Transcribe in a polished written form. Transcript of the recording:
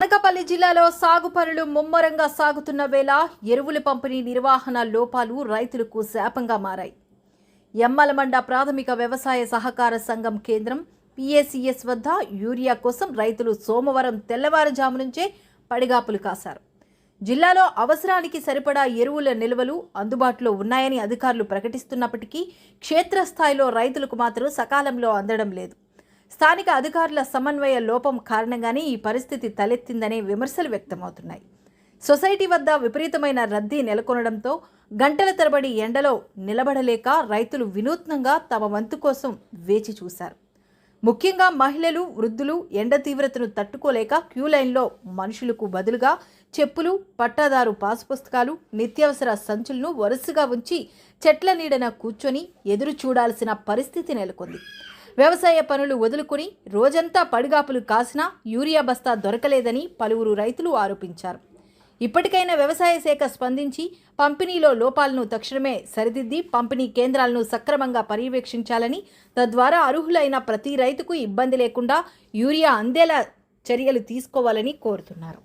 అనకాపల్లి జిల్లాలో సాగు పనులు ముమ్మరంగా సాగుతున్న వేళ ఎరువుల పంపిణీ నిర్వహణ లోపాలు రైతులకు శాపంగా మారాయి. యమ్మలమండ ప్రాథమిక వ్యవసాయ సహకార సంఘం కేంద్రం PACS వద్ద యూరియా కోసం రైతులు సోమవారం తెల్లవారుజాము నుంచే పడిగాపులు కాశారు. జిల్లాలో అవసరానికి సరిపడా ఎరువుల నిల్వలు అందుబాటులో ఉన్నాయని అధికారులు ప్రకటిస్తున్నప్పటికీ క్షేత్రస్థాయిలో రైతులకు మాత్రం సకాలంలో అందడం లేదు. స్థానిక అధికారుల సమన్వయ లోపం కారణంగానే ఈ పరిస్థితి తలెత్తిందనే విమర్శలు వ్యక్తమవుతున్నాయి. సొసైటీ వద్ద విపరీతమైన రద్దీ నెలకొనడంతో గంటల తరబడి ఎండలో నిలబడలేక రైతులు వినూత్నంగా తమ వంతు కోసం వేచి చూశారు. ముఖ్యంగా మహిళలు, వృద్ధులు ఎండ తీవ్రతను తట్టుకోలేక క్యూ లైన్లో మనుషులకు బదులుగా చెప్పులు, పట్టాదారు పాసు పుస్తకాలు, నిత్యావసర సంచులను వరుసగా ఉంచి చెట్ల నీడన కూర్చొని ఎదురు చూడాల్సిన పరిస్థితి నెలకొంది. వ్యవసాయ పనులు వదులుకొని రోజంతా పడిగాపులు కాసినా యూరియా బస్తా దొరకలేదని పలువురు రైతులు ఆరోపించారు. ఇప్పటికైనా వ్యవసాయ శాఖ స్పందించి పంపిణీలో లోపాలను తక్షణమే సరిదిద్ది పంపిణీ కేంద్రాలను సక్రమంగా పర్యవేక్షించాలని, తద్వారా అర్హులైన ప్రతి రైతుకు ఇబ్బంది లేకుండా యూరియా అందేలా చర్యలు తీసుకోవాలని కోరుతున్నారు.